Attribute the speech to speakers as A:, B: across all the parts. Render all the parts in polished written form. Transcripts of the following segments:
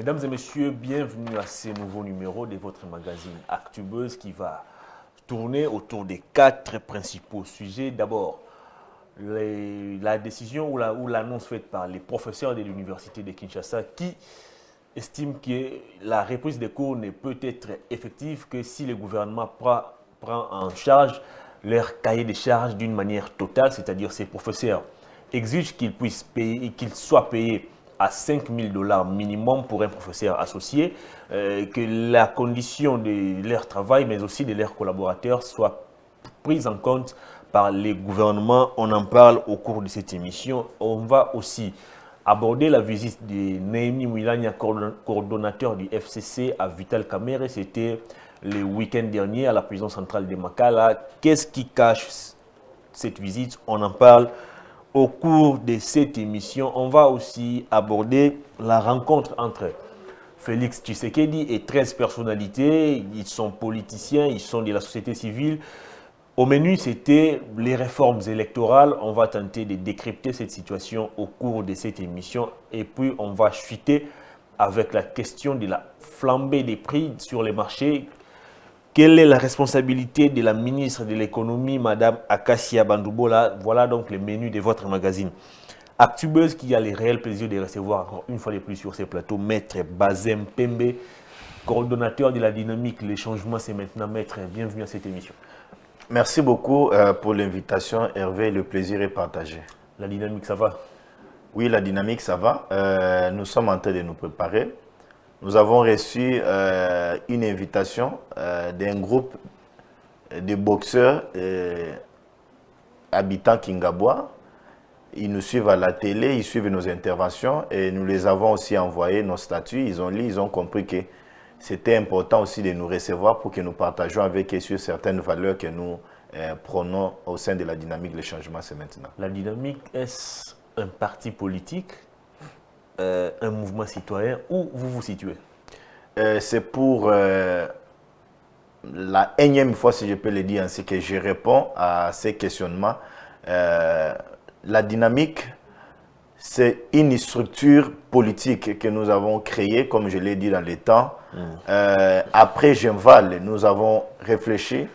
A: Mesdames et messieurs, bienvenue à ce nouveau numéro de votre magazine Actubuzz qui va tourner autour des 4 principaux sujets. D'abord, la décision ou l'annonce faite par les professeurs de l'université de Kinshasa qui estiment que la reprise des cours ne peut être effective que si le gouvernement prend en charge leur cahier de charges d'une manière totale, c'est-à-dire ces professeurs exigent qu'ils puissent payer, qu'ils soient payés à $5 000 minimum pour un professeur associé, que la condition de leur travail, mais aussi de leurs collaborateurs, soit prise en compte par les gouvernements. On en parle au cours de cette émission. On va aussi aborder la visite de Néhémie Mwilanya, coordonnateur du FCC à Vital Kamerhe. C'était le week-end dernier à la prison centrale de Makala. Qu'est-ce qui cache cette visite? On en parle au cours de cette émission. On va aussi aborder la rencontre entre Félix Tshisekedi et 13 personnalités. Ils sont politiciens, ils sont de la société civile. Au menu, c'était les réformes électorales. On va tenter de décrypter cette situation au cours de cette émission. Et puis, on va chuter avec la question de la flambée des prix sur les marchés. Quelle est la responsabilité de la ministre de l'économie, Madame Akassia Bandoubola? Voilà donc le menu de votre magazine Actubuzz qui a le réel plaisir de recevoir encore une fois de plus sur ces plateaux Maître Bazem Pembe, coordonnateur de la dynamique. Les changements, c'est maintenant. Maître, bienvenue à cette émission.
B: Merci beaucoup pour l'invitation, Hervé. Le plaisir est partagé.
A: La dynamique, ça va?
B: Oui, la dynamique, ça va. Nous sommes en train de nous préparer. Nous avons reçu une invitation d'un groupe de boxeurs habitants Kingabois. Ils nous suivent à la télé, ils suivent nos interventions et nous les avons aussi envoyé nos statuts. Ils ont lu, ils ont compris que c'était important aussi de nous recevoir pour que nous partagions avec eux sur certaines valeurs que nous prenons au sein de la dynamique. Le changement, c'est maintenant.
A: La dynamique, est-ce un parti politique, un mouvement citoyen, où vous vous situez?
B: C'est pour la énième fois, si je peux le dire ainsi, que je réponds à ces questionnements. La dynamique, c'est une structure politique que nous avons créée, comme je l'ai dit dans les temps. Après Genval, nous avons réfléchi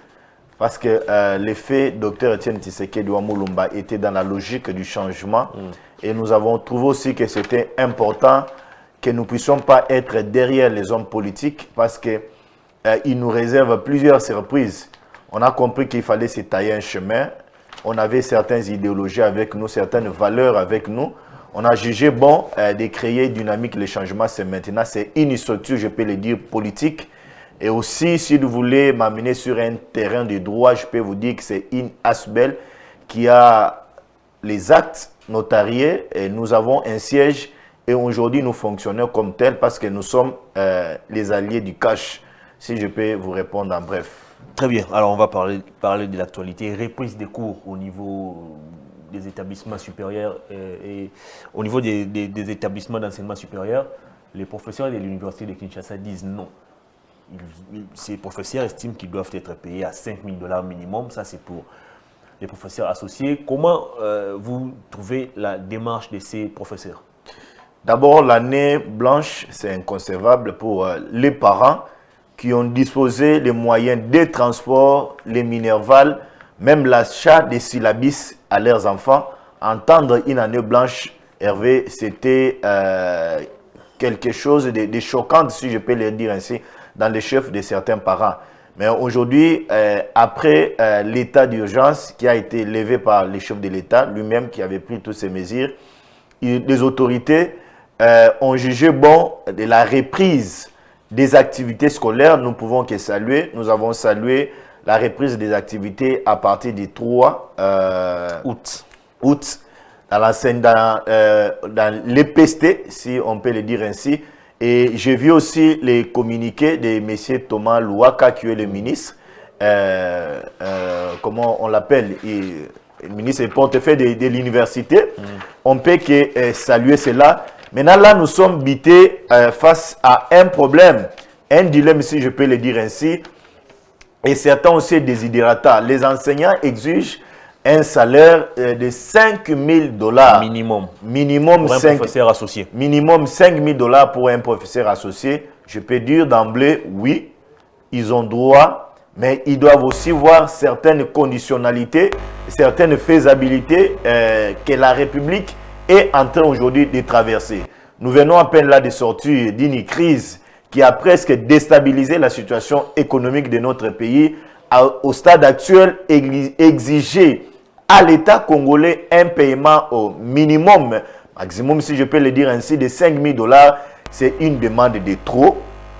B: parce que l'effet Dr Etienne Tshisekedi Wamulumba était dans la logique du changement. Et nous avons trouvé aussi que c'était important que nous ne puissions pas être derrière les hommes politiques parce qu'ils nous réservent plusieurs surprises. On a compris qu'il fallait se tailler un chemin. On avait certaines idéologies avec nous, certaines valeurs avec nous. On a jugé bon de créer Dynamique. Le changement, c'est maintenant. C'est une structure, je peux le dire, politique. Et aussi, si vous voulez m'amener sur un terrain de droit, je peux vous dire que c'est une ASBEL qui a les actes notariés. Et nous avons un siège et aujourd'hui, nous fonctionnons comme tel parce que nous sommes les alliés du cash, si je peux vous répondre en bref.
A: Très bien. Alors, on va parler de l'actualité. Reprise des cours au niveau des établissements supérieurs et au niveau des établissements d'enseignement supérieur. Les professeurs de l'université de Kinshasa disent non. Ces professeurs estiment qu'ils doivent être payés à $5 000 minimum. Ça, c'est pour les professeurs associés. Comment vous trouvez la démarche de ces professeurs?
B: D'abord, l'année blanche, c'est inconcevable pour les parents qui ont disposé des moyens de transport, les minervales, même l'achat des syllabus à leurs enfants. Entendre une année blanche, Hervé, c'était quelque chose de choquant, si je peux le dire ainsi, dans les chefs de certains parents. Mais aujourd'hui, après l'état d'urgence qui a été levé par les chefs de l'État, lui-même qui avait pris toutes ces mesures, les autorités ont jugé bon de la reprise des activités scolaires. Nous pouvons que saluer. Nous avons salué la reprise des activités à partir du 3 août dans l'EPST, si on peut le dire ainsi. Et j'ai vu aussi les communiqués de M. Thomas Louaka, qui est le ministre, comment on l'appelle, le ministre portefeuille de l'université. On peut que saluer cela. Maintenant, là, nous sommes bités face à un problème, un dilemme, si je peux le dire ainsi, et certains aussi désidérata. Les enseignants exigent un salaire de 5 000 $.
A: Minimum.
B: Minimum
A: pour un
B: 5,
A: professeur associé.
B: minimum 5 000 $ pour un professeur associé. Je peux dire d'emblée, oui, ils ont droit, mais ils doivent aussi voir certaines conditionnalités, certaines faisabilités que la République est en train aujourd'hui de traverser. Nous venons à peine là de sortir d'une crise qui a presque déstabilisé la situation économique de notre pays. Au stade actuel, exiger à l'État congolais un paiement au minimum, maximum si je peux le dire ainsi, de 5 000 $, c'est une demande de trop.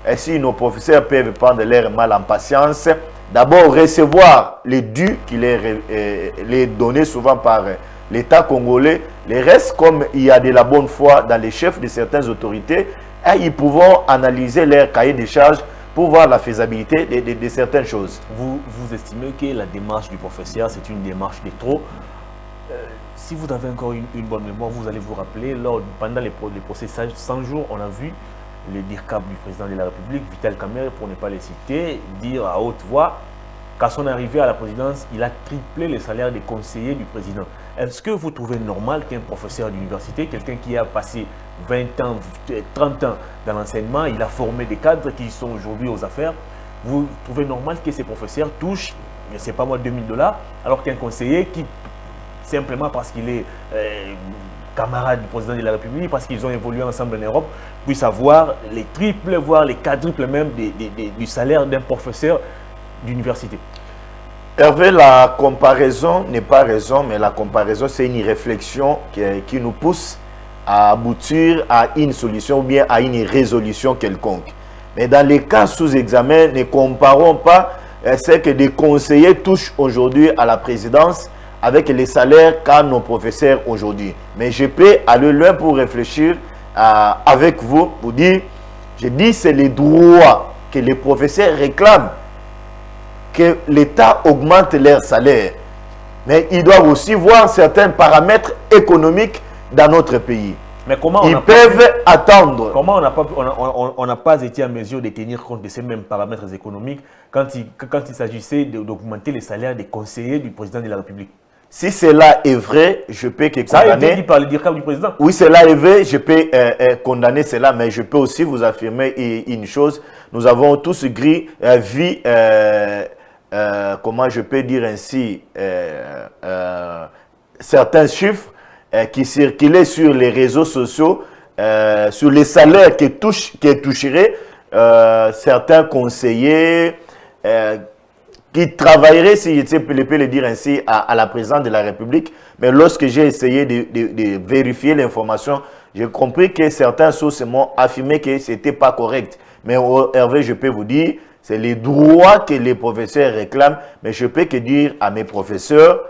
B: Et si nos professeurs peuvent prendre leur mal en patience, d'abord recevoir les dus qui les donnés souvent par l'État congolais, les restes, comme il y a de la bonne foi dans les chefs de certaines autorités, et ils pourront analyser leur cahier de charges pour voir la faisabilité de certaines choses.
A: Vous estimez que la démarche du professeur, c'est une démarche de trop. Si vous avez encore une bonne mémoire, vous allez vous rappeler, pendant les procès 100 jours, on a vu le DIRCAP du président de la République, Vital Kamerhe, pour ne pas les citer, dire à haute voix qu'à son arrivée à la présidence, il a triplé le salaire des conseillers du président. Est-ce que vous trouvez normal qu'un professeur d'université, quelqu'un qui a passé 20 ans, 30 ans dans l'enseignement, il a formé des cadres qui sont aujourd'hui aux affaires, vous trouvez normal que ces professeurs touchent, je ne sais pas moi, 2 000 $, alors qu'un conseiller qui, simplement parce qu'il est camarade du président de la République, parce qu'ils ont évolué ensemble en Europe, puisse avoir les triples, voire les quadruples même du salaire d'un professeur d'université?
B: Hervé, la comparaison n'est pas raison, mais la comparaison, c'est une réflexion qui nous pousse à aboutir à une solution ou bien à une résolution quelconque. Mais dans les cas sous examen, ne comparons pas ce que des conseillers touchent aujourd'hui à la présidence avec les salaires qu'a nos professeurs aujourd'hui. Mais je peux aller loin pour réfléchir avec vous, pour dire, je dis c'est les droits que les professeurs réclament, que l'État augmente leur salaire. Mais ils doivent aussi voir certains paramètres économiques dans notre pays.
A: Mais comment
B: ils peuvent attendre.
A: Comment on n'a pas été en mesure de tenir compte de ces mêmes paramètres économiques quand il s'agissait d'augmenter les salaires des conseillers du président de la République?
B: Si cela est vrai, je peux condamner.
A: Ça a été dit par le DIRCAP du président.
B: Oui, cela est vrai, je peux condamner cela, mais je peux aussi vous affirmer une chose. Nous avons tous vu, comment je peux dire ainsi, certains chiffres qui circulaient sur les réseaux sociaux, sur les salaires qui toucheraient certains conseillers qui travailleraient, si je peux le dire ainsi, à la présidence de la République. Mais lorsque j'ai essayé de vérifier l'information, j'ai compris que certaines sources m'ont affirmé que ce n'était pas correct. Mais Hervé, je peux vous dire, c'est les droits que les professeurs réclament, mais je peux que dire à mes professeurs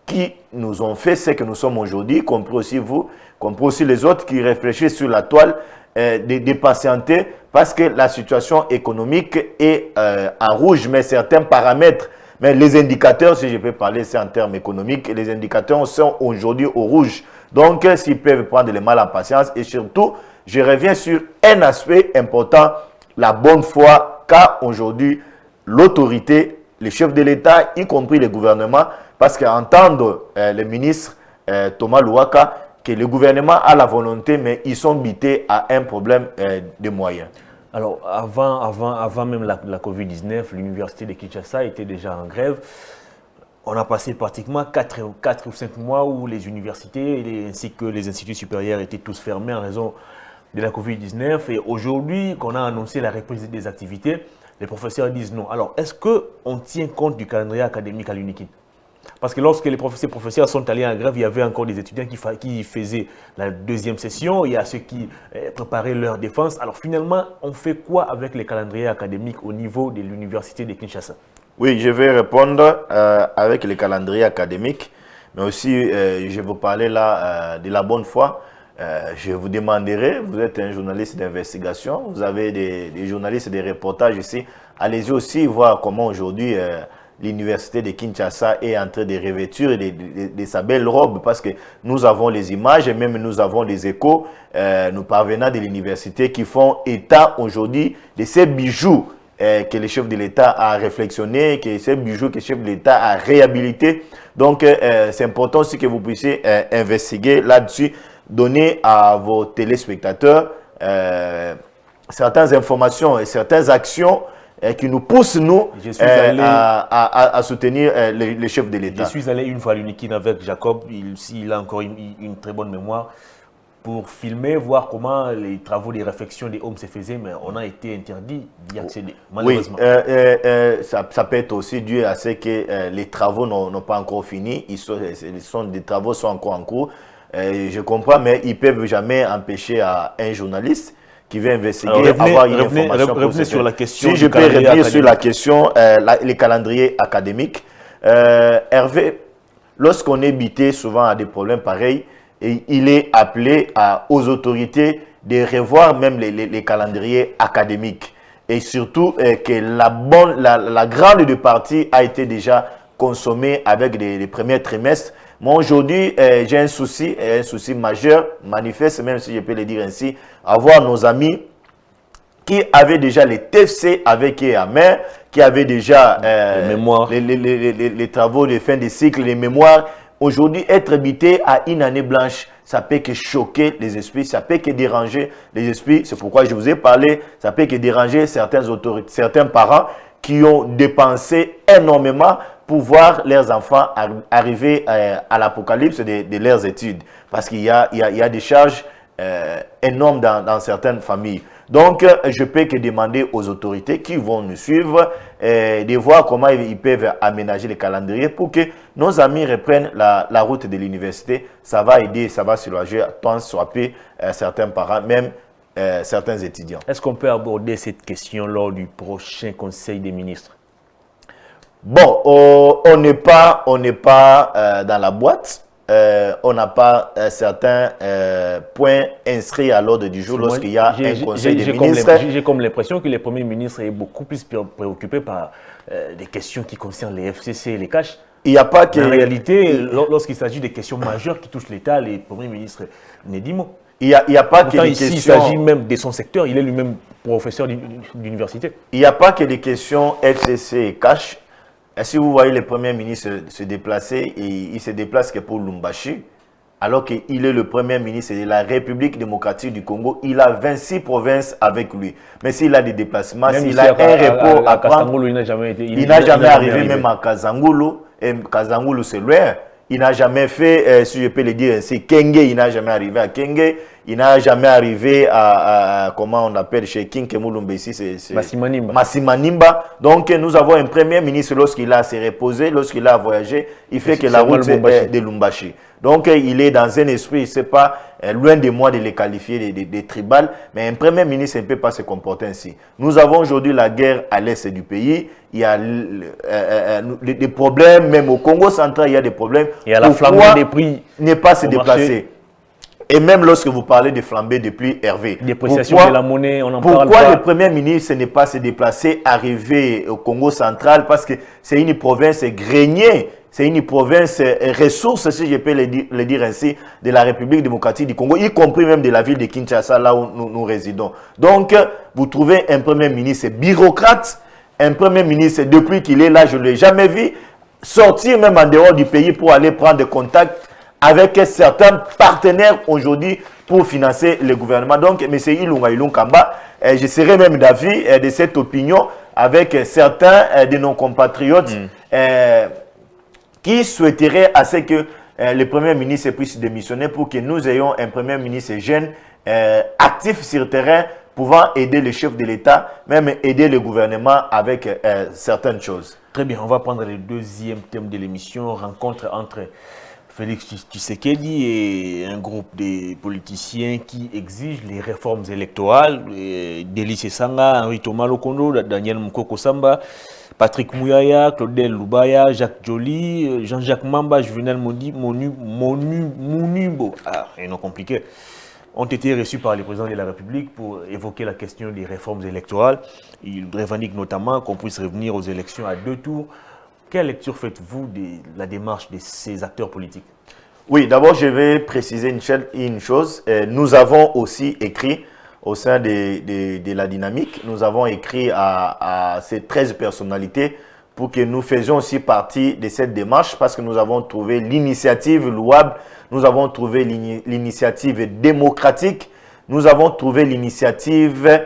B: qui nous ont fait ce que nous sommes aujourd'hui, compris aussi vous, compris aussi les autres qui réfléchissent sur la toile, de patienter parce que la situation économique est en rouge, mais certains paramètres, mais les indicateurs, si je peux parler, c'est en termes économiques, les indicateurs sont aujourd'hui au rouge. Donc, s'ils peuvent prendre les mal en patience, et surtout, je reviens sur un aspect important, la bonne foi qu'a aujourd'hui l'autorité, les chefs de l'État, y compris le gouvernement, parce qu'entendre le ministre Thomas Louaka, que le gouvernement a la volonté, mais ils sont bités à un problème de moyens.
A: Alors, avant même la Covid-19, l'université de Kinshasa était déjà en grève. On a passé pratiquement 4 ou 5 mois où les universités ainsi que les instituts supérieurs étaient tous fermés en raison de la Covid-19. Et aujourd'hui, qu'on a annoncé la reprise des activités, les professeurs disent non. Alors, est-ce qu'on tient compte du calendrier académique à l'UNIKIN? Parce que lorsque les professeurs sont allés en grève, il y avait encore des étudiants qui faisaient la deuxième session, il y a ceux qui préparaient leur défense. Alors finalement, on fait quoi avec les calendriers académiques au niveau de l'université de Kinshasa?
B: Oui, je vais répondre avec les calendriers académiques, mais aussi je vais vous parler là de la bonne foi. Je vous demanderai, vous êtes un journaliste d'investigation, vous avez des journalistes, des reportages ici, allez-y aussi voir comment aujourd'hui l'université de Kinshasa est en train de revêtir de sa belle robe, parce que nous avons les images et même nous avons les échos, nous parvenant de l'université qui font état aujourd'hui de ces bijoux que le chef de l'État a réflexionné, que ces bijoux que le chef de l'État a réhabilité. Donc, c'est important aussi que vous puissiez investiguer là-dessus, donner à vos téléspectateurs certaines informations et certaines actions qui nous poussent, nous, à soutenir les chefs de l'État.
A: Je suis allé une fois à l'Unikin avec Jacob, il a encore une très bonne mémoire, pour filmer, voir comment les travaux de réflexion des hommes se faisaient, mais on a été interdit d'y accéder, malheureusement.
B: Oui, ça peut être aussi dû à ce que les travaux n'ont pas encore fini, des travaux sont encore en cours. Je comprends, mais ils ne peuvent jamais empêcher à un journaliste qui veut investiguer, avoir une information.
A: Revenez sur la question.
B: Si je peux revenir sur la question, les calendriers académiques. Hervé, lorsqu'on est bité souvent à des problèmes pareils, il est appelé aux autorités de revoir même les calendriers académiques. Et surtout que la grande partie a été déjà consommée avec les premiers trimestres. Moi, aujourd'hui, j'ai un souci majeur, manifeste, même si je peux le dire ainsi, avoir nos amis qui avaient déjà les TFC avec eux à main, qui avaient déjà les travaux de fin de cycle, les mémoires. Aujourd'hui, être habité à une année blanche, ça peut que choquer les esprits, ça peut que déranger les esprits. C'est pourquoi je vous ai parlé, ça peut que déranger certaines autorités, certains parents qui ont dépensé énormément pour voir leurs enfants arriver à l'apocalypse de leurs études. Parce qu'il y a des charges énormes dans certaines familles. Donc, je peux que demander aux autorités qui vont nous suivre de voir comment ils peuvent aménager les calendriers pour que nos amis reprennent la route de l'université. Ça va aider, ça va soulager tant soit peu certains parents, même certains étudiants.
A: Est-ce qu'on peut aborder cette question lors du prochain Conseil des ministres?
B: Bon, on n'est pas dans la boîte. On n'a pas certains points inscrits à l'ordre du jour lorsqu'il y a un conseil des ministres.
A: J'ai comme l'impression que le Premier ministre est beaucoup plus préoccupé par des questions qui concernent les FCC et les cash.
B: Il n'y a pas que...
A: En réalité, lorsqu'il s'agit des questions majeures qui touchent l'État, le Premier ministre n'est dit mot.
B: Il n'y a pas que des questions...
A: Il s'agit même de son secteur, il est lui-même professeur d'université. Il
B: n'y a pas que des questions FCC et cash. Si vous voyez le Premier ministre se déplacer, il se déplace que pour Lumbashi, alors qu'il est le Premier ministre de la République démocratique du Congo. Il a 26 provinces avec lui. Mais s'il a des déplacements, s'il a un repos à prendre, il n'a jamais arrivé même à Kazangulu. Et Kazangulu, c'est loin. Il n'a jamais fait, si je peux le dire ainsi, Kenge, il n'a jamais arrivé à Kenge. Il n'a jamais arrivé à comment on appelle chez King Kemulumbe ici, c'est Massimanimba. Donc nous avons un Premier ministre, lorsqu'il a se reposé, lorsqu'il a voyagé, il fait que la route de Lumbashi. Donc il est dans un esprit, c'est pas loin de moi de les qualifier de tribal, mais un Premier ministre ne peut pas se comporter ainsi. Nous avons aujourd'hui la guerre à l'est du pays, il y a des problèmes, même au Congo central, il y a des problèmes.
A: Il y a la flambée des prix.
B: Ne pas se déplacer. Et même lorsque vous parlez de flambée de prix, Hervé,
A: dépréciation de la monnaie, on en parle pas.
B: Pourquoi le Premier ministre n'est pas se déplacer, arriver au Congo central? Parce que c'est une province grenier, c'est une province ressource, si je peux le dire ainsi, de la République démocratique du Congo, y compris même de la ville de Kinshasa, là où nous résidons. Donc, vous trouvez un Premier ministre bureaucrate, un Premier ministre, depuis qu'il est là, je ne l'ai jamais vu, sortir même en dehors du pays pour aller prendre contact avec certains partenaires aujourd'hui pour financer le gouvernement. Donc, M. Ilunga Ilunkamba, je serais même d'avis de cette opinion avec certains de nos compatriotes qui souhaiteraient à ce que le Premier ministre puisse démissionner pour que nous ayons un Premier ministre jeune, actif sur le terrain, pouvant aider le chef de l'État, même aider le gouvernement avec certaines choses.
A: Très bien, on va prendre le deuxième thème de l'émission, rencontre entre Félix Tshisekedi et un groupe de politiciens qui exigent les réformes électorales. Délice Sanga, Henri Thomas Lokondo, Daniel Mukoko Samba, Patrick Mouyaya, Claudel Lubaya, Jacques Joly, Jean-Jacques Mamba, Juvenal Mounibo, et non compliqué, ont été reçus par le président de la République pour évoquer la question des réformes électorales. Ils revendiquent notamment qu'on puisse revenir aux élections à 2 tours. Quelle lecture faites-vous de la démarche de ces acteurs politiques?
B: Oui, d'abord, je vais préciser une chose. Nous avons aussi écrit au sein de la dynamique, nous avons écrit à ces 13 personnalités pour que nous faisions aussi partie de cette démarche parce que nous avons trouvé l'initiative louable, nous avons trouvé l'initiative démocratique, nous avons trouvé l'initiative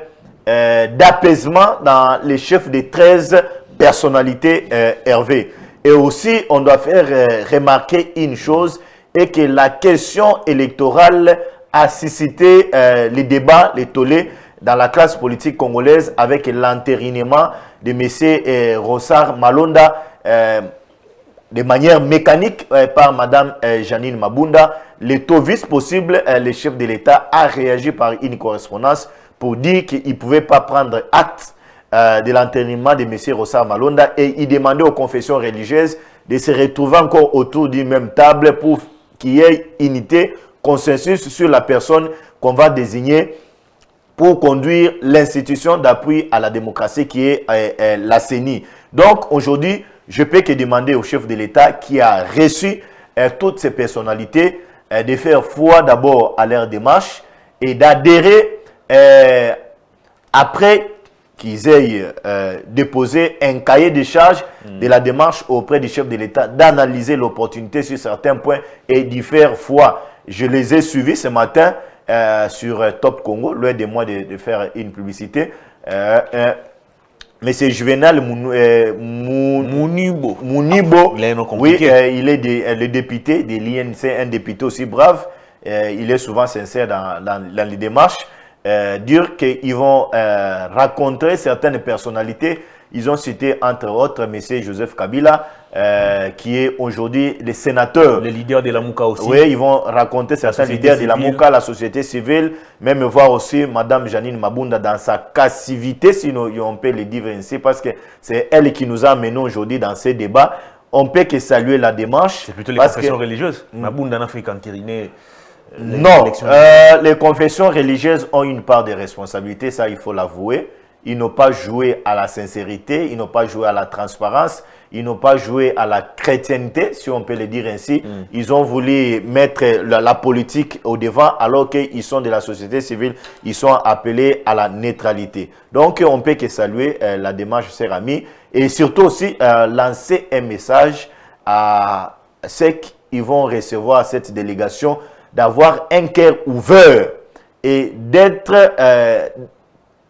B: d'apaisement dans les chefs des 13 personnalités Hervé. Et aussi, on doit faire remarquer une chose, et que la question électorale a suscité les débats, les tollés dans la classe politique congolaise avec l'entérinement de M. Rossard Malonda de manière mécanique par Mme Janine Mabunda. Le taux vice possible, le chef de l'État a réagi par une correspondance pour dire qu'il ne pouvait pas prendre acte de l'enterrement de M. Rossard Malonda et il demandait aux confessions religieuses de se retrouver encore autour d'une même table pour qu'il y ait unité, consensus sur la personne qu'on va désigner pour conduire l'institution d'appui à la démocratie qui est la CENI. Donc aujourd'hui, je peux que demander au chef de l'État qui a reçu toutes ces personnalités de faire foi d'abord à leur démarche et d'adhérer après qu'ils aient déposé un cahier de charges de la démarche auprès du chef de l'État, d'analyser l'opportunité sur certains points et d'y faire foi. Je les ai suivis ce matin sur Top Congo, loin de moi de faire une publicité. Mais c'est Juvenal Mounibo. Oui, il est le député de l'INC, un député aussi brave. Il est souvent sincère dans les démarches. Dire qu'ils vont rencontrer certaines personnalités. Ils ont cité entre autres M. Joseph Kabila, qui est aujourd'hui le sénateur.
A: Le leader de la Mouka aussi.
B: Oui, ils vont raconter certains leaders de la Mouka, la société civile, même voir aussi Mme Janine Mabunda dans sa passivité, si on peut le dire ainsi, parce que c'est elle qui nous a amenés aujourd'hui dans ces débats. On peut que saluer la démarche.
A: C'est plutôt les confessions religieuses. Mabunda n'a fait qu'entériner.
B: Non, les confessions religieuses ont une part de responsabilité, ça il faut l'avouer. Ils n'ont pas joué à la sincérité, ils n'ont pas joué à la transparence, ils n'ont pas joué à la chrétienté, si on peut le dire ainsi. Ils ont voulu mettre la politique au devant alors qu'ils sont de la société civile, ils sont appelés à la neutralité. Donc on peut que saluer la démarche, chers amis, et surtout aussi lancer un message à ceux qui vont recevoir cette délégation, d'avoir un cœur ouvert et d'être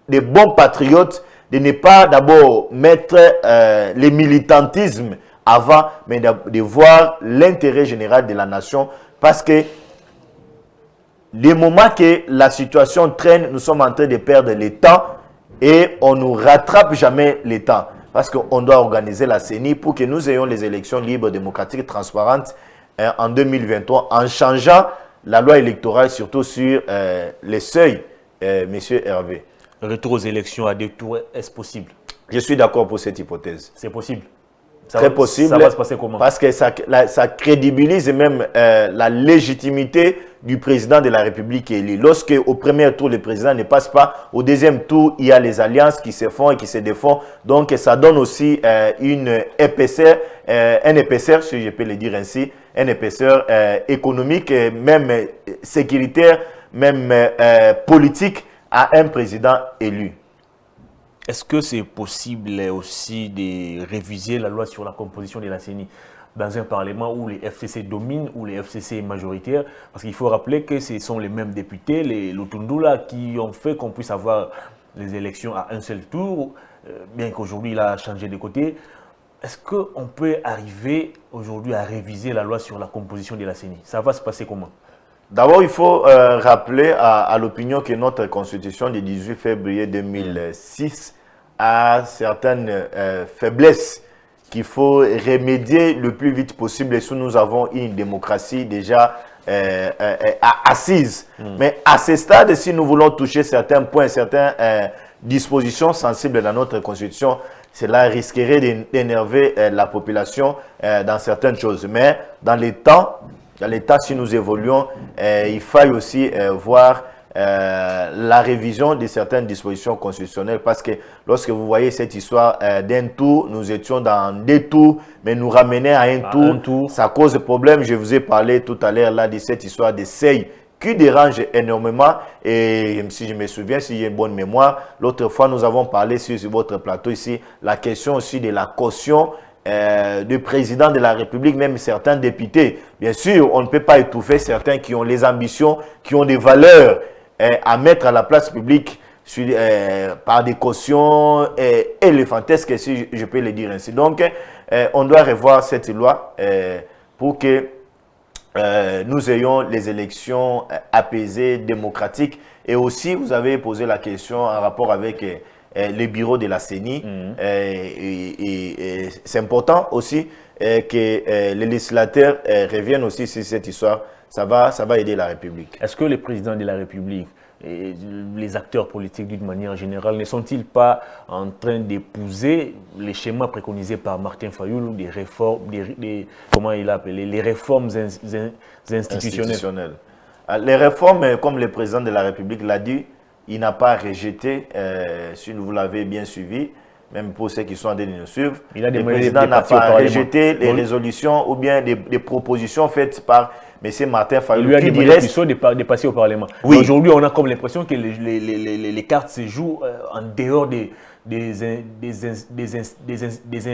B: des bons patriotes, de ne pas d'abord mettre le militantisme avant, mais de voir l'intérêt général de la nation, parce que du moment que la situation traîne, nous sommes en train de perdre le temps et on ne nous rattrape jamais le temps, parce qu'on doit organiser la CENI pour que nous ayons les élections libres, démocratiques, transparentes en 2023, en changeant la loi électorale, surtout sur les seuils, monsieur Hervé.
A: Retour aux élections à 2 tours, est-ce possible?
B: Je suis d'accord pour cette hypothèse.
A: C'est possible.
B: Très possible.
A: Ça va se passer comment?
B: Parce que ça crédibilise même la légitimité du président de la République élu. Lorsque au premier tour, le président ne passe pas, au deuxième tour, il y a les alliances qui se font et qui se défont. Donc, ça donne aussi une épaisseur, un épaisseur, si je peux le dire ainsi, un épaisseur économique, même sécuritaire, même politique à un président élu.
A: Est-ce que c'est possible aussi de réviser la loi sur la composition de la CENI dans un parlement où les FCC dominent, où les FCC est majoritaire? Parce qu'il faut rappeler que ce sont les mêmes députés, les Lutundula, qui ont fait qu'on puisse avoir les élections à un seul tour, bien qu'aujourd'hui il a changé de côté. Est-ce qu'on peut arriver aujourd'hui à réviser la loi sur la composition de la CENI? Ça va se passer comment?
B: D'abord, il faut rappeler à l'opinion que notre constitution du 18 février 2006 a certaines faiblesses qu'il faut remédier le plus vite possible. Et si nous avons une démocratie déjà assise. Mais à ce stade, si nous voulons toucher certains points, certaines dispositions sensibles dans notre constitution, cela risquerait d'énerver la population dans certaines choses. Mais dans les temps, si nous évoluons, il faille aussi voir la révision de certaines dispositions constitutionnelles, parce que lorsque vous voyez cette histoire d'un tour, nous étions dans 2 tours, mais nous ramener à un tour, ça cause problème. Je vous ai parlé tout à l'heure là de cette histoire de seuil qui dérange énormément. Et si je me souviens, si j'ai une bonne mémoire, l'autre fois, nous avons parlé sur votre plateau ici, la question aussi de la caution du président de la République, même certains députés. Bien sûr, on ne peut pas étouffer certains qui ont les ambitions, qui ont des valeurs à mettre à la place publique par des cautions éléphantesques, si je peux le dire ainsi. Donc, on doit revoir cette loi pour que nous ayons les élections apaisées, démocratiques. Et aussi, vous avez posé la question en rapport avec les bureaux de la CENI. Et c'est important aussi que les législateurs reviennent aussi sur cette histoire. Ça va aider la République.
A: Est-ce que le président de la République et les acteurs politiques d'une manière générale ne sont-ils pas en train d'épouser les schémas préconisés par Martin Fayulu des réformes, comment il a appelé, les réformes institutionnelles?
B: Les réformes, comme le président de la République l'a dit, il n'a pas rejeté, si vous l'avez bien suivi, même pour ceux qui sont en train de nous suivre, le président n'a pas rejeté les résolutions ou bien des propositions faites par M. Martin Fayulu.
A: Il lui a demandé plutôt de passer au Parlement. Oui. Aujourd'hui, on a comme l'impression que les cartes se jouent en dehors des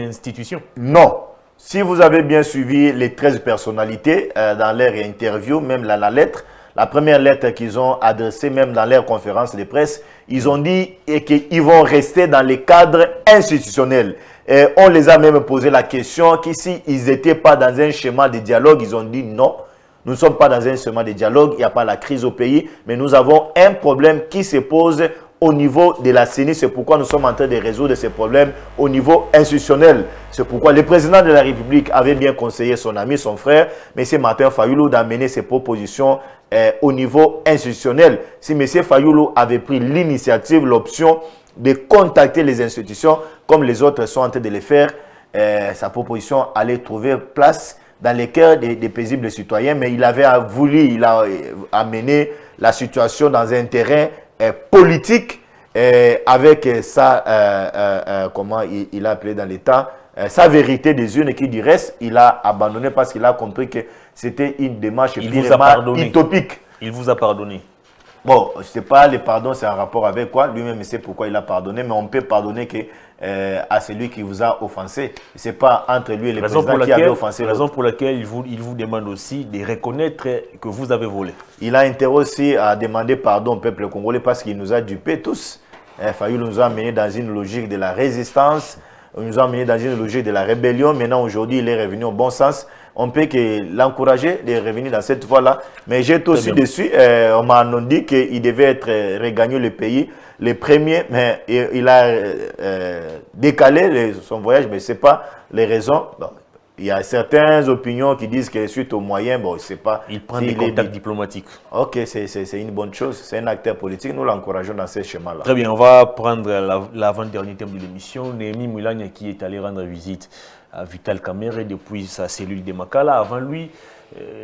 A: institutions.
B: Non. Si vous avez bien suivi les 13 personnalités dans leur interview, même la lettre, la première lettre qu'ils ont adressée, même dans leur conférence de presse, ils ont dit qu'ils vont rester dans les cadres institutionnels. Et on les a même posé la question que s'ils n'étaient pas dans un schéma de dialogue, ils ont dit non. Nous ne sommes pas dans un schéma de dialogue, il n'y a pas la crise au pays, mais nous avons un problème qui se pose au niveau de la CENI. C'est pourquoi nous sommes en train de résoudre ces problèmes au niveau institutionnel. C'est pourquoi le président de la République avait bien conseillé son ami, son frère, M. Martin Fayulu, d'amener ses propositions au niveau institutionnel. Si M. Fayulu avait pris l'initiative, l'option de contacter les institutions, comme les autres sont en train de le faire, sa proposition allait trouver place dans les cœurs des paisibles citoyens, mais il avait voulu, il a amené la situation dans un terrain politique avec sa, comment il a appelé dans l'État, sa vérité des urnes qui du reste, il a abandonné parce qu'il a compris que c'était une démarche purement utopique.
A: Il vous a pardonné.
B: Bon, je ne sais pas, le pardon, c'est en rapport avec quoi. Lui-même sait pourquoi il a pardonné, mais on peut pardonner que, à celui qui vous a offensé. Ce n'est pas entre lui et le président qui avait offensé.
A: Raison pour laquelle il vous demande aussi de reconnaître que vous avez volé.
B: Il a intérêt aussi à demander pardon au peuple congolais parce qu'il nous a dupés tous. Fayulu nous a amenés dans une logique de la résistance, il nous a amenés dans une logique de la rébellion. Maintenant, aujourd'hui, il est revenu au bon sens. On peut que l'encourager de revenir dans cette voie-là. Mais j'ai aussi dessus, on m'a dit qu'il devait être regagner le pays, les premiers, mais il a décalé son voyage, mais ce n'est pas les raisons. Bon, il y a certaines opinions qui disent que suite aux moyens, bon, je ne sais pas.
A: Il prend des contacts diplomatiques.
B: Ok, c'est une bonne chose. C'est un acteur politique. Nous l'encourageons dans ce schéma-là.
A: Très bien, on va prendre l'avant-dernier thème de l'émission. Néhémie Moulania qui est allé rendre visite à Vital Kamerhe depuis sa cellule de Makala. Avant lui,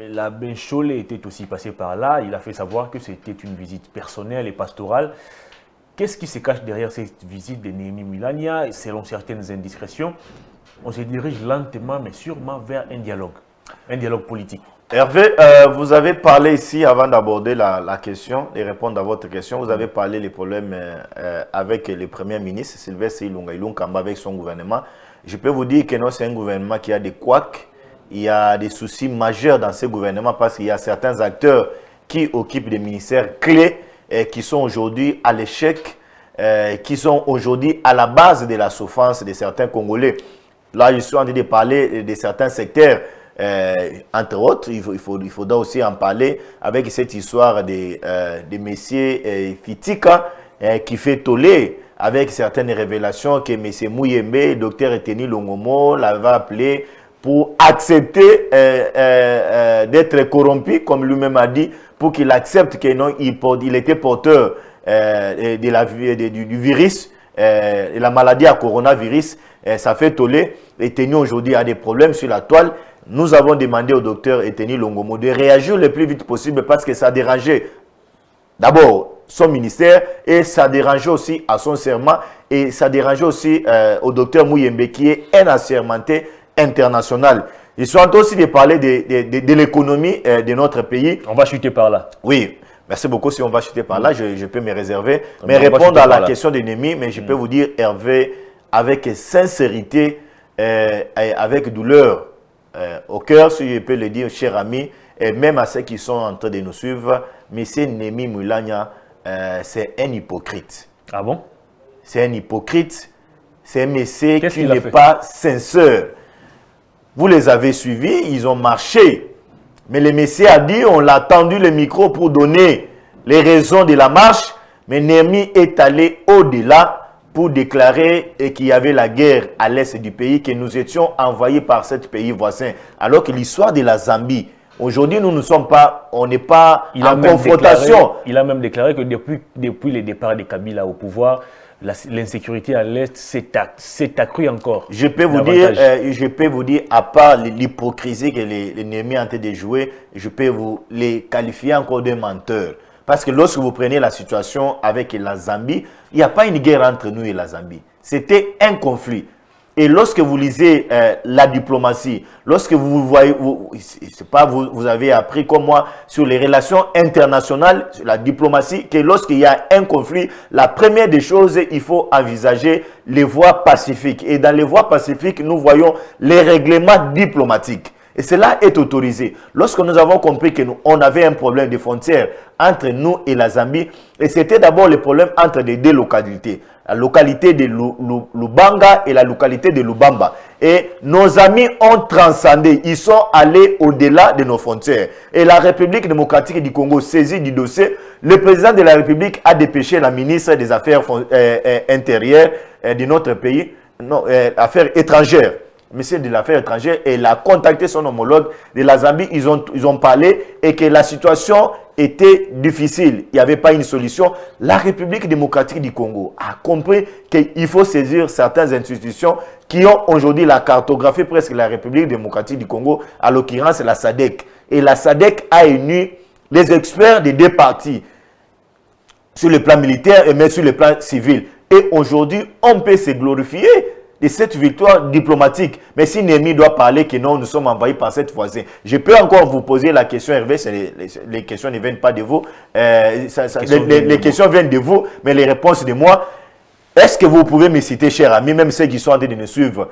A: l'abbé Cholet était aussi passé par là. Il a fait savoir que c'était une visite personnelle et pastorale. Qu'est-ce qui se cache derrière cette visite de Néhémie Moulania? Selon certaines indiscrétions, on se dirige lentement mais sûrement vers un dialogue politique.
B: Hervé, vous avez parlé ici, avant d'aborder la question et répondre à votre question, vous avez parlé des problèmes avec le Premier ministre Sylvestre Ilunga Kamba avec son gouvernement. Je peux vous dire que non, c'est un gouvernement qui a des couacs, il y a des soucis majeurs dans ce gouvernement parce qu'il y a certains acteurs qui occupent des ministères clés et qui sont aujourd'hui à l'échec, qui sont aujourd'hui à la base de la souffrance de certains Congolais. Là, je suis en train de parler de certains secteurs, entre autres, il faudra aussi en parler avec cette histoire de messieurs Fitika qui fait toller avec certaines révélations que M. Mouyembe, Dr Eteni Longomo, l'avait appelé pour accepter d'être corrompu, comme lui-même a dit, pour qu'il accepte qu'il était porteur du virus, de la maladie à coronavirus. Ça fait toller. Eteni aujourd'hui a des problèmes sur la toile. Nous avons demandé au docteur Eteni Longomo de réagir le plus vite possible parce que ça dérangeait d'abord son ministère et ça dérangeait aussi à son serment et ça dérangeait aussi au docteur Mouyembe qui est un assermenté international. Je suis en train aussi de parler de l'économie de notre pays.
A: On va chuter par là.
B: Oui, merci beaucoup. Si on va chuter par là, je peux me réserver. Mais répondre à la question d'ennemi, mais je peux vous dire, Hervé, avec sincérité, avec douleur au cœur, si je peux le dire, cher ami, et même à ceux qui sont en train de nous suivre, M. Némi Moulania, c'est un hypocrite.
A: Ah bon?
B: C'est un hypocrite. C'est un monsieur qui n'est pas sincère. Vous les avez suivis, ils ont marché. Mais le monsieur a dit, on l'a tendu le micro pour donner les raisons de la marche. Mais Némi est allé au-delà pour déclarer qu'il y avait la guerre à l'est du pays, que nous étions envahis par ce pays voisin. Alors que l'histoire de la Zambie, aujourd'hui, nous ne sommes pas, on n'est pas en confrontation.
A: Il a même déclaré que depuis le départ de Kabila au pouvoir, l'insécurité à l'Est s'est accrue encore.
B: Je peux vous dire, à part l'hypocrisie que les Némi ont de jouer, je peux vous les qualifier encore de menteurs. Parce que lorsque vous prenez la situation avec la Zambie, il n'y a pas une guerre entre nous et la Zambie. C'était un conflit. Et lorsque vous lisez la diplomatie, lorsque vous voyez, vous avez appris comme moi sur les relations internationales, sur la diplomatie, que lorsqu'il y a un conflit, la première des choses, il faut envisager les voies pacifiques. Et dans les voies pacifiques, nous voyons les règlements diplomatiques. Et cela est autorisé. Lorsque nous avons compris que on avait un problème de frontières entre nous et la Zambie, et c'était d'abord le problème entre les deux localités. La localité de Lubanga et la localité de Lubamba. Et nos amis ont transcendé. Ils sont allés au-delà de nos frontières. Et la République démocratique du Congo saisit du dossier. Le président de la République a dépêché la ministre des Affaires intérieures de notre pays, Affaires étrangères. Monsieur de l'Affaires étrangères, et il a contacté son homologue de la Zambie. Ils ont parlé et que la situation était difficile. Il n'y avait pas une solution. La République démocratique du Congo a compris qu'il faut saisir certaines institutions qui ont aujourd'hui la cartographie presque de la République démocratique du Congo, à l'occurrence la SADC. Et la SADC a réuni les experts des deux parties sur le plan militaire et même sur le plan civil. Et aujourd'hui, on peut se glorifier de cette victoire diplomatique. Mais si Némi doit parler que non, nous sommes envahis par cette voisine, je peux encore vous poser la question, Hervé, les questions ne viennent pas de vous, les questions viennent de vous, mais les réponses de moi. Est-ce que vous pouvez me citer, cher ami, même ceux qui sont en train de nous suivre,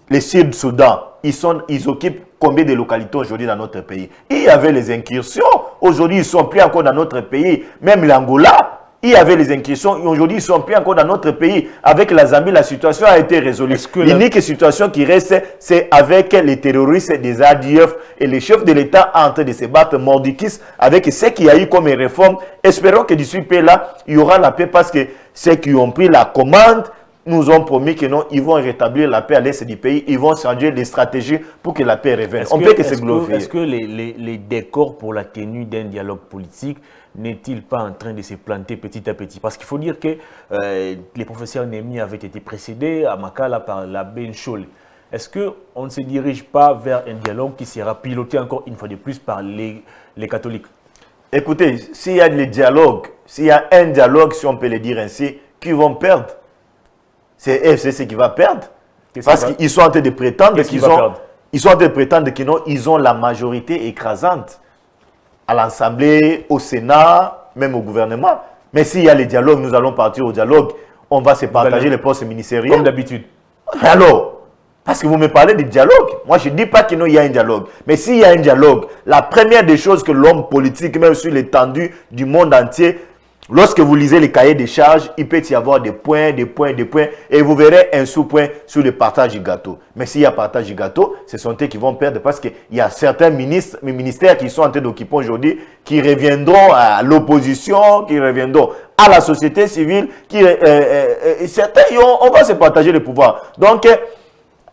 B: les Sud-Soudan, ils occupent combien de localités aujourd'hui dans notre pays? Il y avait les incursions, aujourd'hui ils ne sont plus encore dans notre pays, même l'Angola. Il y avait les incursions, aujourd'hui ils ne sont plus encore dans notre pays. Avec la Zambie, la situation a été résolue. L'unique situation qui reste, c'est avec les terroristes des ADF et les chefs de l'État en train de se battre mordicus avec ce qu'il y a eu comme réforme. Espérons que d'ici peu là, il y aura la paix parce que ceux qui ont pris la commande nous ont promis que non, ils vont rétablir la paix à l'est du pays, ils vont changer les stratégies pour que la paix revienne. On peut que se glorifier.
A: Est-ce que les décors pour la tenue d'un dialogue politique n'est-il pas en train de se planter petit à petit? Parce qu'il faut dire que les professeurs Némi avaient été précédés à Makala par l'abbé Nchole. Est-ce qu'on ne se dirige pas vers un dialogue qui sera piloté encore une fois de plus par les catholiques?
B: Écoutez, s'il y a des dialogues, s'il y a un dialogue, si on peut le dire ainsi, qui vont perdre? C'est FCC qui va perdre. Parce qu'ils sont en train de prétendre qu'ils ont la majorité écrasante à l'Assemblée, au Sénat, même au gouvernement. Mais s'il y a les dialogues, nous allons partir au dialogue. On va se partager les postes ministériels.
A: Comme d'habitude.
B: Alors, parce que vous me parlez de dialogue. Moi, je ne dis pas qu'il y a un dialogue. Mais s'il y a un dialogue, la première des choses que l'homme politique, même sur l'étendue du monde entier, lorsque vous lisez les cahiers des charges, il peut y avoir des points, et vous verrez un sous-point sur le partage du gâteau. Mais s'il y a partage du gâteau, ce sont eux qui vont perdre parce qu'il y a certains ministères qui sont en train d'occuper aujourd'hui, qui reviendront à l'opposition, qui reviendront à la société civile, certains, on va se partager le pouvoir. Donc,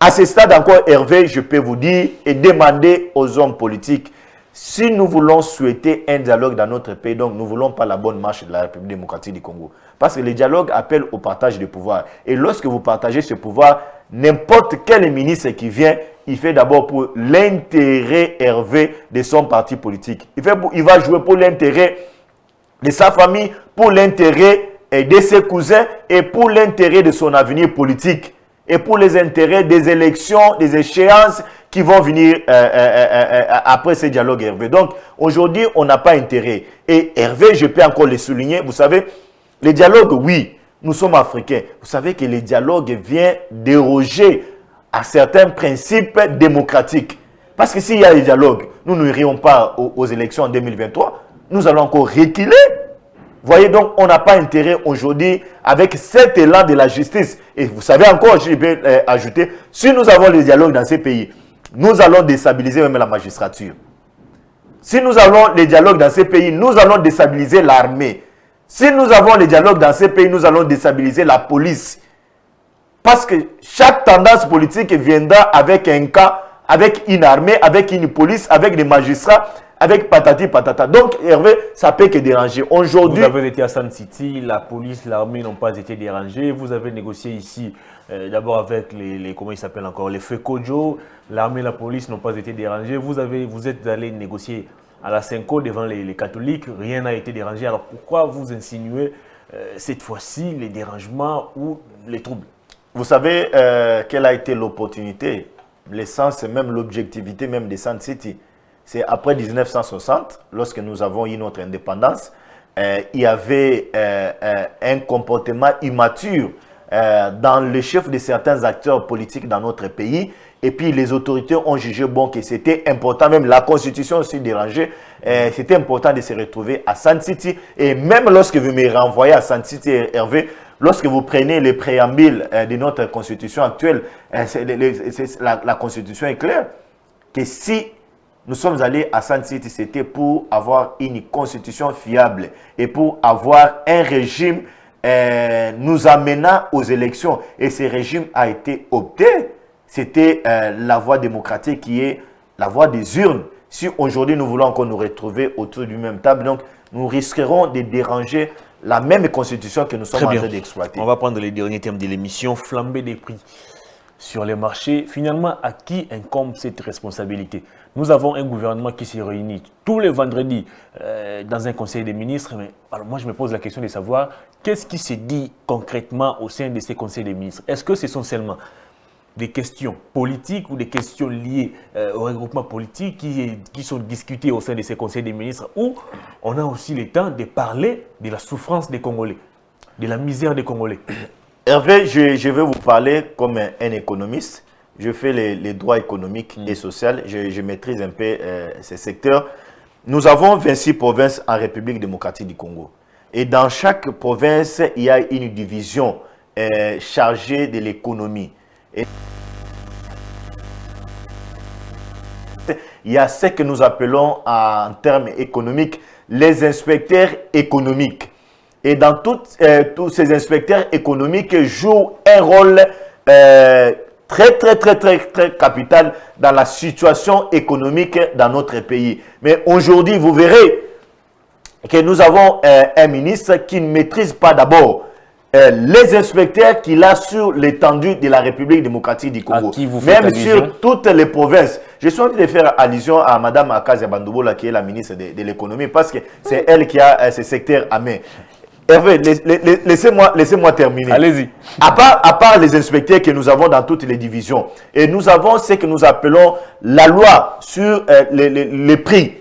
B: à ce stade encore, Hervé, je peux vous dire et demander aux hommes politiques, si nous voulons souhaiter un dialogue dans notre pays, donc nous ne voulons pas la bonne marche de la République démocratique du Congo. Parce que le dialogue appelle au partage du pouvoir. Et lorsque vous partagez ce pouvoir, n'importe quel ministre qui vient, il fait d'abord pour l'intérêt Hervé de son parti politique. Il va jouer pour l'intérêt de sa famille, pour l'intérêt de ses cousins et pour l'intérêt de son avenir politique. et pour les intérêts des élections, des échéances qui vont venir après ce dialogue, Hervé. Donc, aujourd'hui, on n'a pas intérêt. Et Hervé, je peux encore le souligner, vous savez, les dialogues, oui, nous sommes africains. Vous savez que les dialogues viennent déroger à certains principes démocratiques. Parce que s'il y a des dialogues, nous n'irions pas aux élections en 2023, nous allons encore reculer. Voyez, donc, on n'a pas intérêt aujourd'hui avec cet élan de la justice. Et vous savez encore, je vais ajouter, si nous avons les dialogues dans ces pays, nous allons déstabiliser même la magistrature. Si nous avons les dialogues dans ces pays, nous allons déstabiliser l'armée. Si nous avons les dialogues dans ces pays, nous allons déstabiliser la police. Parce que chaque tendance politique viendra avec un cas, avec une armée, avec une police, avec des magistrats, avec patati patata. Donc, Hervé, ça peut que déranger. Aujourd'hui,
A: vous avez été à Sun City, la police, l'armée n'ont pas été dérangés. Vous avez négocié ici, d'abord avec comment ils s'appellent encore, les FECOJO. L'armée et la police n'ont pas été dérangés. Vous êtes allé négocier à la Cinco devant les catholiques. Rien n'a été dérangé. Alors, pourquoi vous insinuez cette fois-ci les dérangements ou les troubles?
B: Vous savez quelle a été l'opportunité, l'essence, même l'objectivité même de Sun City. C'est après 1960, lorsque nous avons eu notre indépendance, il y avait un comportement immature dans le chef de certains acteurs politiques dans notre pays. Et puis les autorités ont jugé bon que c'était important, même la constitution aussi dérangée, c'était important de se retrouver à Sun City. Et même lorsque vous me renvoyez à Sun City, Hervé, lorsque vous prenez les préambules de notre constitution actuelle, la constitution est claire que si nous sommes allés à Sun City, c'était pour avoir une constitution fiable et pour avoir un régime nous amenant aux élections. Et ce régime a été opté. C'était la voie démocratique qui est la voie des urnes. Si aujourd'hui nous voulons encore nous retrouver autour du même table, donc nous risquerons de déranger la même constitution que nous sommes en train d'exploiter.
A: On va prendre les derniers thèmes de l'émission, flambée des prix sur les marchés. Finalement, à qui incombe cette responsabilité? Nous avons un gouvernement qui se réunit tous les vendredis dans un conseil des ministres. Mais alors moi, je me pose la question de savoir qu'est-ce qui se dit concrètement au sein de ces conseils des ministres? Est-ce que ce sont seulement des questions politiques ou des questions liées au regroupement politique qui sont discutées au sein de ces conseils des ministres, ou on a aussi le temps de parler de la souffrance des Congolais, de la misère des Congolais?
B: Hervé, je vais vous parler comme un économiste. Je fais les droits économiques et sociaux. Je maîtrise un peu ces secteurs. Nous avons 26 provinces en République démocratique du Congo. Et dans chaque province, il y a une division chargée de l'économie. Il y a ce que nous appelons en termes économiques les inspecteurs économiques. Et dans tous ces inspecteurs économiques jouent un rôle très capital dans la situation économique dans notre pays. Mais aujourd'hui, vous verrez que nous avons un ministre qui ne maîtrise pas d'abord les inspecteurs qu'il a sur l'étendue de la République démocratique du Congo, même sur toutes les provinces. Je suis en train de faire allusion à Mme Akazia Bandoubola, qui est la ministre de l'économie, parce que c'est elle qui a ce secteur à main. Hervé, laissez-moi terminer.
A: Allez-y.
B: À part les inspecteurs que nous avons dans toutes les divisions, et nous avons ce que nous appelons la loi sur les prix.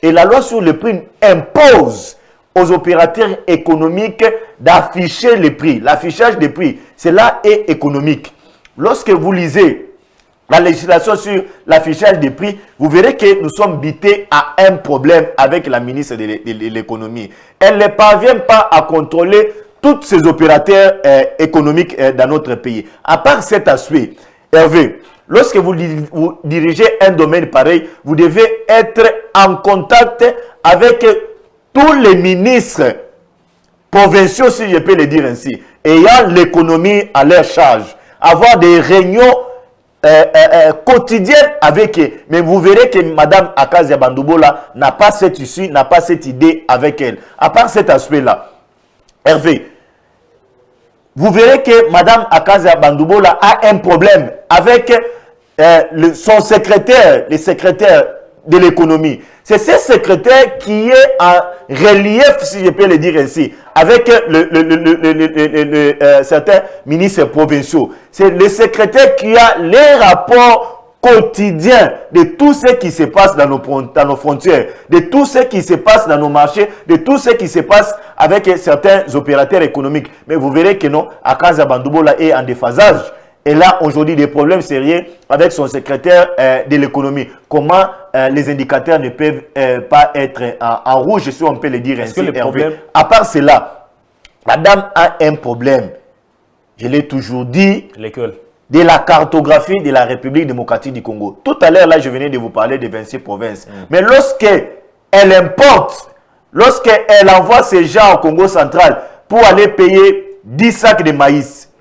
B: Et la loi sur les prix impose aux opérateurs économiques d'afficher les prix. L'affichage des prix, cela est économique. Lorsque vous lisez la législation sur l'affichage des prix, vous verrez que nous sommes bités à un problème avec la ministre de l'économie. Elle ne parvient pas à contrôler tous ces opérateurs économiques dans notre pays. À part cet aspect, Hervé, lorsque vous dirigez un domaine pareil, vous devez être en contact avec tous les ministres provinciaux, si je peux le dire ainsi, ayant l'économie à leur charge, avoir des réunions quotidiennes avec eux. Mais vous verrez que Mme Akazia Bandoubola n'a pas cette issue, n'a pas cette idée avec elle. À part cet aspect-là, Hervé, vous verrez que Mme Akazia Bandoubola a un problème avec son secrétaire, le secrétaire de l'économie. C'est ce secrétaire qui est en relief, si je peux le dire ainsi, avec certains ministres provinciaux. C'est le secrétaire qui a les rapports quotidiens de tout ce qui se passe dans nos frontières, de tout ce qui se passe dans nos marchés, de tout ce qui se passe avec certains opérateurs économiques. Mais vous verrez que non, Akaza Bandoubola est en déphasage. Et là, aujourd'hui, des problèmes sérieux avec son secrétaire de l'économie. Comment les indicateurs ne peuvent pas être en rouge, si on peut le dire ainsi. À part cela, madame a un problème. Je l'ai toujours dit.
A: Lesquels?
B: De la cartographie de la République démocratique du Congo. Tout à l'heure, là, je venais de vous parler de 26 provinces. Mais lorsqu'elle importe, lorsqu'elle envoie ces gens au Congo central pour aller payer 10 sacs de maïs,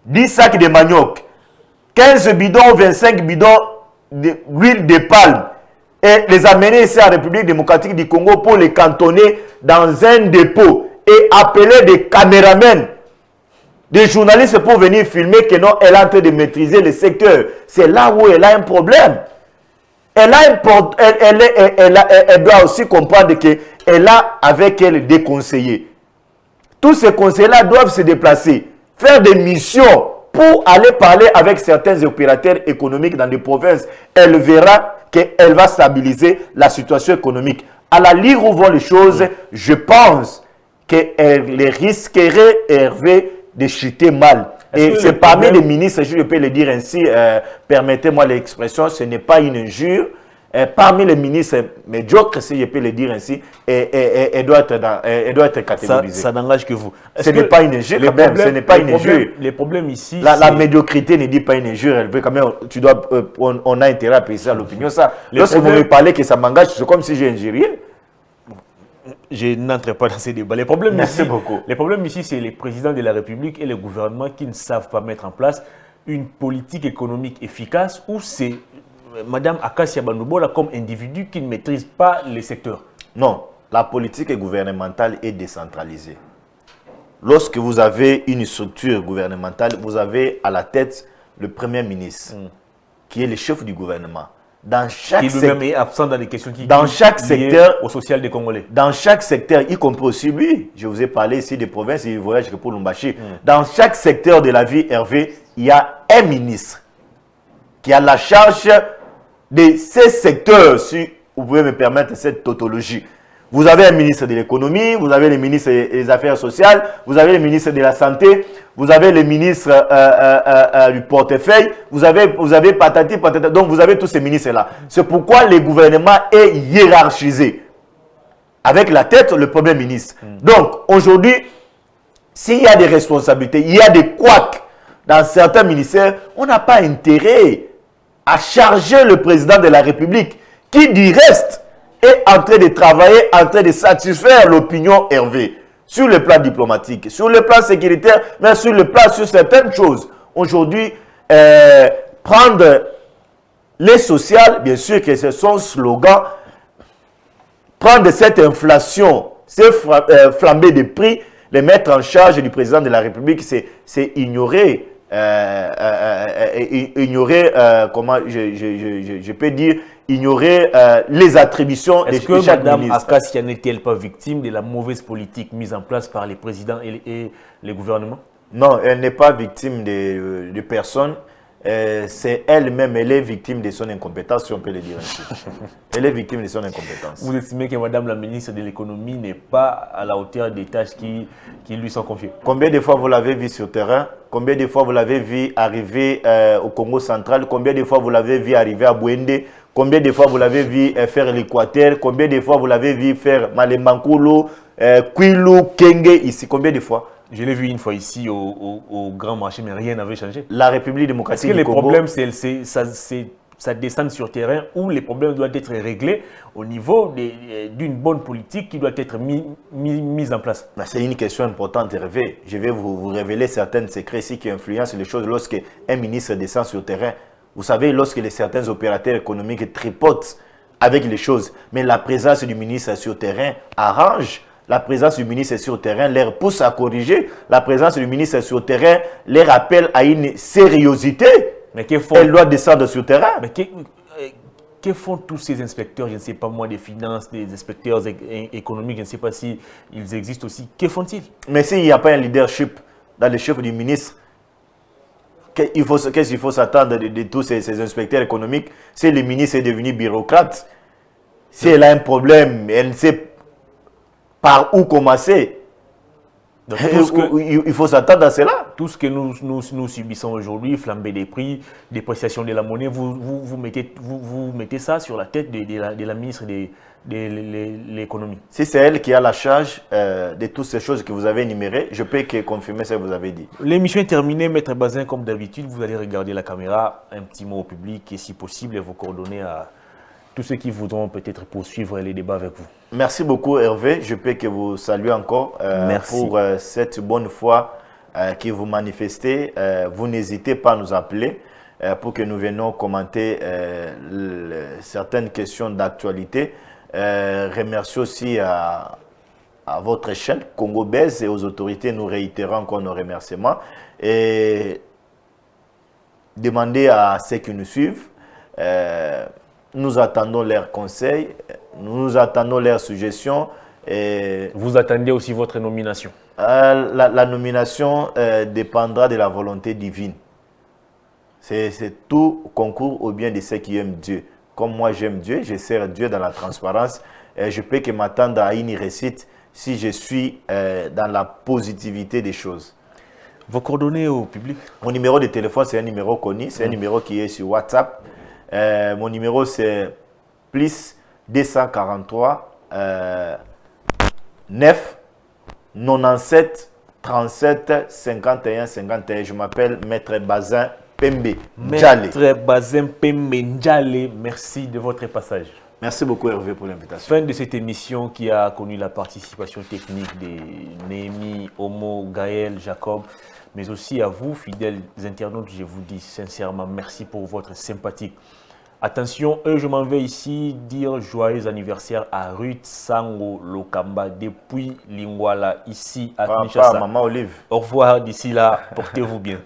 B: 10 sacs de manioc, 15 bidons, 25 bidons d'huile de palme et les amener ici en République démocratique du Congo pour les cantonner dans un dépôt et appeler des caméramens, des journalistes pour venir filmer que non, elle est en train de maîtriser le secteur. C'est là où elle a un problème. Elle doit aussi comprendre qu'elle a avec elle des conseillers. Tous ces conseillers-là doivent se déplacer, faire des missions pour aller parler avec certains opérateurs économiques dans des provinces. Elle verra qu'elle va stabiliser la situation économique. À la lire où vont les choses, je pense qu'elle risquerait, Hervé, de chuter mal. Et c'est parmi les ministres, je peux le dire ainsi, permettez-moi l'expression, ce n'est pas une injure. Parmi les ministres médiocres, si je peux le dire ainsi, elle doit être catégorisée.
A: Ça n'engage que vous.
B: Ce n'est pas une injure, quand même. Ce n'est pas une injure.
A: Les problèmes ici.
B: La médiocrité ne dit pas une injure. Elle veut quand même. On a intérêt à payer ça à l'opinion. Lorsque vous me parlez que ça m'engage, c'est comme si j'ai injurié.
A: Je n'entre pas dans ces débats. Les problèmes
B: Merci beaucoup.
A: Les problèmes ici, c'est les présidents de la République et le gouvernement qui ne savent pas mettre en place une politique économique efficace, ou c'est Madame Akacia Bandoubola comme individu qui ne maîtrise pas les secteurs.
B: Non, la politique gouvernementale est décentralisée. Lorsque vous avez une structure gouvernementale, vous avez à la tête le Premier ministre, qui est le chef du gouvernement. Dans chaque secteur,
A: lui-même est absent dans les questions qui
B: dans chaque secteur
A: au social des Congolais.
B: Dans chaque secteur, y compris aussi lui, je vous ai parlé ici des provinces et du voyage pour Lumbashi. Dans chaque secteur de la vie, Hervé, il y a un ministre qui a la charge de ces secteurs, si vous pouvez me permettre cette tautologie. Vous avez un ministre de l'économie, vous avez le ministre des Affaires sociales, vous avez le ministre de la Santé, vous avez le ministre du portefeuille, vous avez patati patata, donc vous avez tous ces ministres-là. C'est pourquoi le gouvernement est hiérarchisé. Avec la tête, le Premier ministre. Donc, aujourd'hui, s'il y a des responsabilités, il y a des couacs dans certains ministères, on n'a pas intérêt à charger le président de la République, qui du reste est en train de travailler, en train de satisfaire l'opinion Hervé, sur le plan diplomatique, sur le plan sécuritaire, mais sur le plan sur certaines choses. Aujourd'hui, prendre les sociales, bien sûr que c'est son slogan, prendre cette inflation, ces flambées de prix, les mettre en charge du président de la République, c'est ignorer, comment je peux dire, ignorer les attributions de chaque ministre.
A: Est-ce que Mme Akacia n'est-elle pas victime de la mauvaise politique mise en place par les présidents et les gouvernements?
B: Non, elle n'est pas victime de personne. C'est elle-même, elle est victime de son incompétence, si on peut le dire ainsi. Elle est victime de son incompétence.
A: Vous estimez que Madame la ministre de l'économie n'est pas à la hauteur des tâches qui lui sont confiées?
B: Combien de fois vous l'avez vu sur terrain? Combien de fois vous l'avez vu arriver au Congo central? Combien de fois vous l'avez vu arriver à Bouende? Combien de fois vous l'avez vu faire l'Équateur? Combien de fois vous l'avez vu faire Malembankulu, Kwilu, Kenge ici? Combien de fois?
A: Je l'ai vu une fois ici au Grand Marché, mais rien n'avait changé.
B: La République démocratique du
A: Congo... Est-ce que les problèmes, ça descend sur terrain, où les problèmes doivent être réglés au niveau d'une bonne politique qui doit être mise en place?
B: C'est une question importante, Hervé. Je vais vous révéler certains secrets ici qui influencent les choses lorsque un ministre descend sur terrain. Vous savez, lorsque certains opérateurs économiques tripotent avec les choses, mais la présence du ministre sur terrain arrange. La présence du ministre sur terrain les pousse à corriger. La présence du ministre sur terrain les rappelle à une sérieuxité.
A: Mais
B: elle doit descendre sur terrain.
A: Mais que font tous ces inspecteurs, je ne sais pas moi, des finances, des inspecteurs économiques, je ne sais pas si ils existent aussi. Que font-ils?
B: Mais s'il n'y a pas un leadership dans le chef du ministre, qu'est-ce qu'il faut s'attendre de tous ces inspecteurs économiques si le ministre est devenu bureaucrate? Si elle a un problème, elle ne sait par où commencer. Donc, il faut s'attendre à cela.
A: Tout ce que nous subissons aujourd'hui, flambée des prix, dépréciation de la monnaie, vous mettez ça sur la tête de la ministre de l'économie.
B: Si c'est elle qui a la charge de toutes ces choses que vous avez énumérées, je peux confirmer ce que vous avez dit.
A: L'émission est terminée, Maître Bazin, comme d'habitude, vous allez regarder la caméra, un petit mot au public et si possible, vos coordonnées à tous ceux qui voudront peut-être poursuivre les débats avec vous.
B: Merci beaucoup Hervé, je peux que vous saluer encore pour cette bonne foi que vous manifestez. Vous n'hésitez pas à nous appeler pour que nous venions commenter certaines questions d'actualité. Remercie aussi à votre chaîne Congo Buzz et aux autorités, nous réitérons encore nos remerciements et demander à ceux qui nous suivent. Nous attendons leurs conseils, nous attendons leurs suggestions. Et
A: vous attendez aussi votre nomination?
B: La nomination dépendra de la volonté divine. C'est tout concours au bien de ceux qui aiment Dieu. Comme moi j'aime Dieu, je sers Dieu dans la transparence. Et je peux que m'attendre à une réussite si je suis dans la positivité des choses.
A: Vos coordonnées au public?
B: Mon numéro de téléphone, c'est un numéro connu, c'est un numéro qui est sur WhatsApp. Mon numéro c'est plus 243 9 97 37 51 51. Je m'appelle Maître Bazin Pembe Njale.
A: Maître Bazin Pembe Njale, merci de votre passage.
B: Merci beaucoup Hervé pour l'invitation.
A: Fin de cette émission qui a connu la participation technique de Némi, Omo, Gaël, Jacob, mais aussi à vous, fidèles internautes, je vous dis sincèrement merci pour votre sympathie. Attention, je m'en vais ici dire joyeux anniversaire à Ruth Sango Lokamba depuis Lingwala, ici à Kinshasa.
B: Maman Olive.
A: Au revoir d'ici là, portez-vous bien.